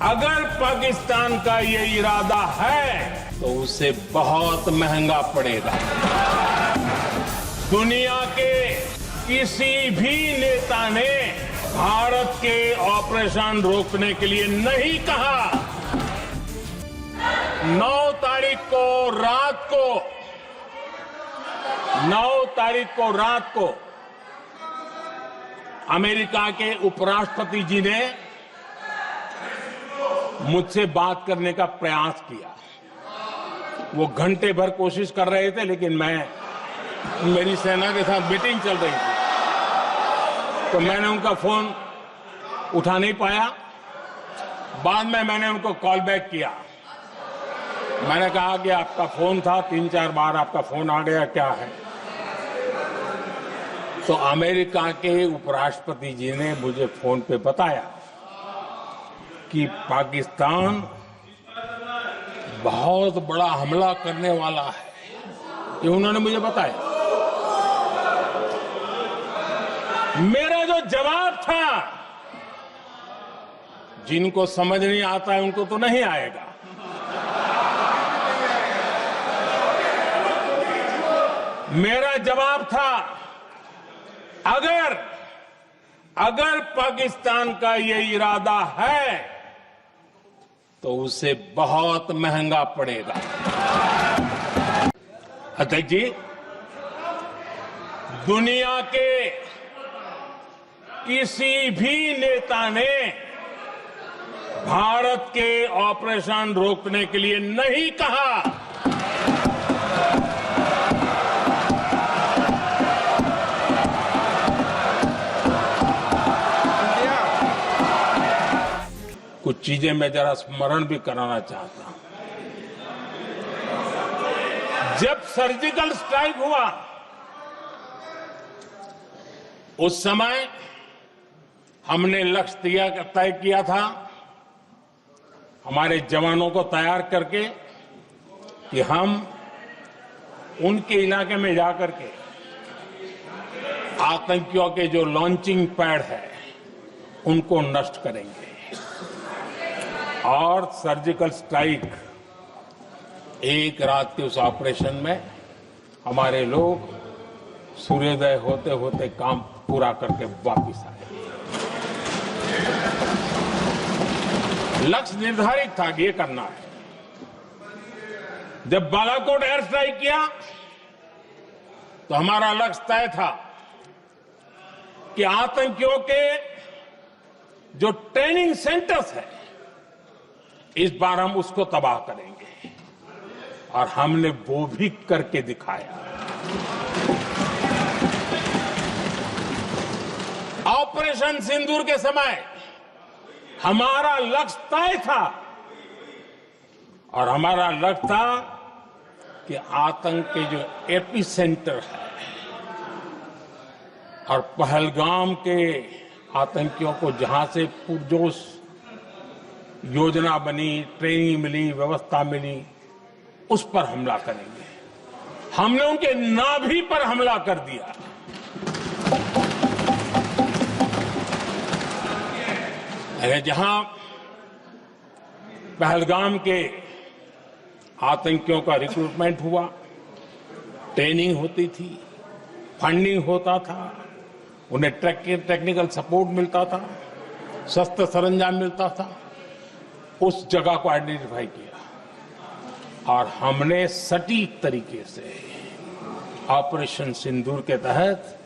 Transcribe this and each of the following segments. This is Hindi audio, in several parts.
अगर पाकिस्तान का ये इरादा है तो उसे बहुत महंगा पड़ेगा। दुनिया के किसी भी नेता ने भारत के ऑपरेशन रोकने के लिए नहीं कहा। 9 तारीख को रात को अमेरिका के उपराष्ट्रपति जी ने मुझसे बात करने का प्रयास किया। वो घंटे भर कोशिश कर रहे थे, लेकिन मेरी सेना के साथ मीटिंग चल रही थी, तो मैंने उनका फोन उठा नहीं पाया। बाद में मैंने उनको कॉल बैक किया। मैंने कहा कि आपका फोन था, 3-4 बार आपका फोन आ गया, क्या है? तो अमेरिका के उपराष्ट्रपति जी ने मुझे फोन पे बताया कि पाकिस्तान बहुत बड़ा हमला करने वाला है। ये उन्होंने मुझे बताया। मेरा जो जवाब था, जिनको समझ नहीं आता है उनको तो नहीं आएगा, मेरा जवाब था अगर पाकिस्तान का ये इरादा है तो उसे बहुत महंगा पड़ेगा। अध्यक्ष जी, दुनिया के किसी भी नेता ने भारत के ऑपरेशन रोकने के लिए नहीं कहा। कुछ चीजें मैं जरा स्मरण भी कराना चाहता हूं। जब सर्जिकल स्ट्राइक हुआ, उस समय हमने लक्ष्य तय किया था, हमारे जवानों को तैयार करके, कि हम उनके इलाके में जाकर के आतंकियों के जो लॉन्चिंग पैड है उनको नष्ट करेंगे। और सर्जिकल स्ट्राइक, एक रात के उस ऑपरेशन में हमारे लोग सूर्योदय होते होते काम पूरा करके वापस आए। लक्ष्य निर्धारित था कि ये करना है। जब बालाकोट एयर स्ट्राइक किया तो हमारा लक्ष्य तय था कि आतंकियों के जो ट्रेनिंग सेंटर्स है, इस बार हम उसको तबाह करेंगे, और हमने वो भी करके दिखाया। ऑपरेशन सिंदूर के समय हमारा लक्ष्य तय था, और हमारा लक्ष्य था कि आतंक के जो एपी सेंटर है और पहलगाम के आतंकियों को जहां से पुरजोश योजना बनी, ट्रेनिंग मिली, व्यवस्था मिली, उस पर हमला करेंगे। हमने उनके नाभि पर हमला कर दिया। अरे जहां पहलगाम के आतंकियों का रिक्रूटमेंट हुआ, ट्रेनिंग होती थी, फंडिंग होता था, उन्हें टेक्निकल सपोर्ट मिलता था, शस्त्र सरंजाम मिलता था, उस जगह को आइडेंटिफाई किया और हमने सटीक तरीके से ऑपरेशन सिंदूर के तहत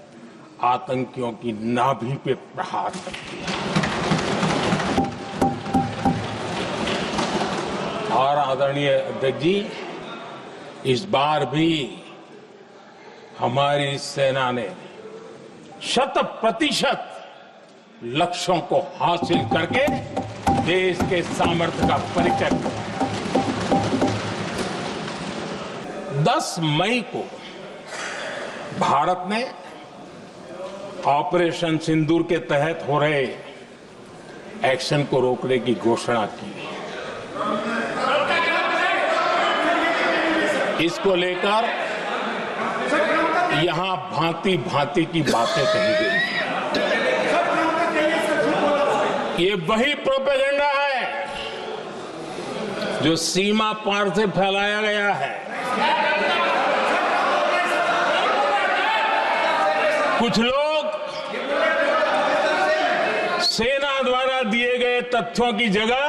आतंकियों की नाभि पे प्रहार कर दिया। और आदरणीय अध्यक्ष जी, इस बार भी हमारी सेना ने 100% लक्ष्यों को हासिल करके देश के सामर्थ्य का परिचय दिया। 10 मई को भारत ने ऑपरेशन सिंदूर के तहत हो रहे एक्शन को रोकने की घोषणा की। इसको लेकर यहां भांति भांति की बातें कही गई। ये वही प्रोपेगेंडा है जो सीमा पार से फैलाया गया है, कुछ लोग सेना द्वारा दिए गए तथ्यों की जगह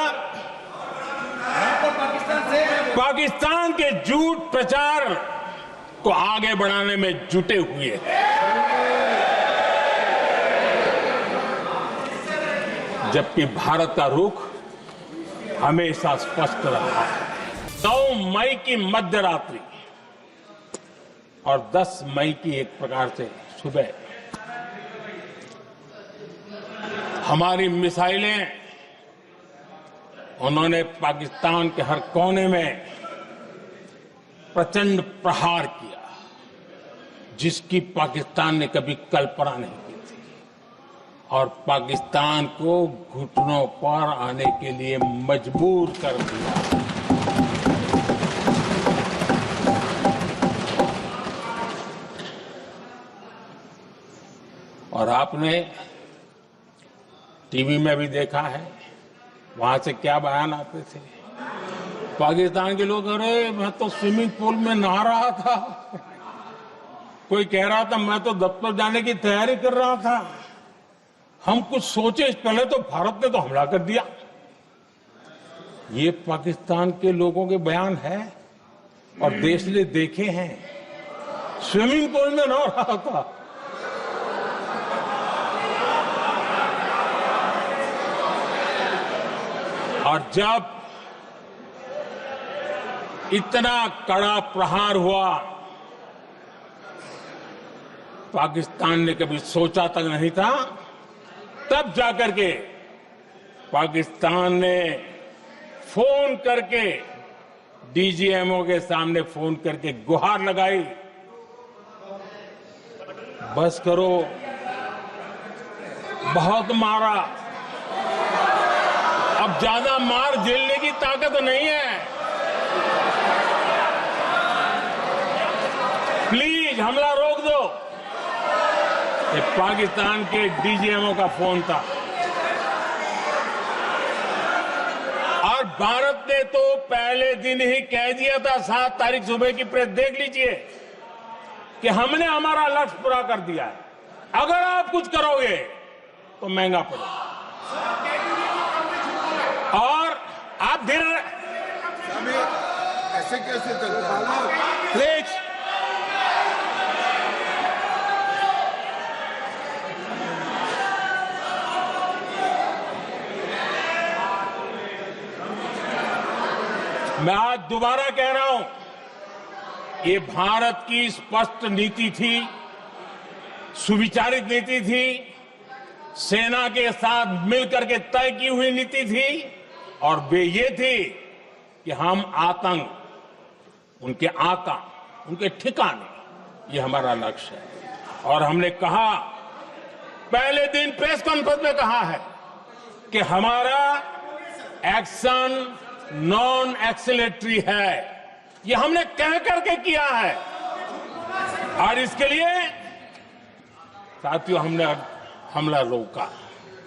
पाकिस्तान के झूठ प्रचार को आगे बढ़ाने में जुटे हुए हैं। जबकि भारत का रुख हमेशा स्पष्ट रहा है। 9 मई की मध्यरात्रि और 10 मई की एक प्रकार से सुबह हमारी मिसाइलें उन्होंने पाकिस्तान के हर कोने में प्रचंड प्रहार किया, जिसकी पाकिस्तान ने कभी कल्पना नहीं की थी, और पाकिस्तान को घुटनों पर आने के लिए मजबूर कर दिया। और आपने टीवी में भी देखा है, वहां से क्या बयान आते थे। पाकिस्तान के लोग, अरे मैं तो स्विमिंग पूल में नहा रहा था, कोई कह रहा था मैं तो दफ्तर जाने की तैयारी कर रहा था। हम कुछ सोचे पहले तो भारत ने तो हमला कर दिया। ये पाकिस्तान के लोगों के बयान है और देश ने देखे हैं। स्विमिंग पूल में नहा रहा था। और जब इतना कड़ा प्रहार हुआ, पाकिस्तान ने कभी सोचा तक नहीं था, तब जाकर के पाकिस्तान ने फोन करके डीजीएमओ के सामने फोन करके गुहार लगाई, बस करो, बहुत मारा, अब ज्यादा मार झेलने की ताकत नहीं है, प्लीज हमला रोक दो। ये पाकिस्तान के डीजीएमओ का फोन था। और भारत ने तो पहले दिन ही कह दिया था, 7 तारीख सुबह की प्रेस देख लीजिए, कि हमने हमारा लक्ष्य पूरा कर दिया है, अगर आप कुछ करोगे तो महंगा पड़ेगा। और आप धीरे ऐसे कैसे चलता है? प्लीज मैं आज दोबारा कह रहा हूं, ये भारत की स्पष्ट नीति थी, सुविचारित नीति थी, सेना के साथ मिलकर के तय की हुई नीति थी, और वे ये थी कि हम आतंक, उनके आका, उनके ठिकाने, ये हमारा लक्ष्य है। और हमने कहा, पहले दिन प्रेस कॉन्फ्रेंस में कहा है कि हमारा एक्शन नॉन एक्सीलेटरी है, ये हमने कह करके किया है। और इसके लिए साथियों हमने हमला रोका।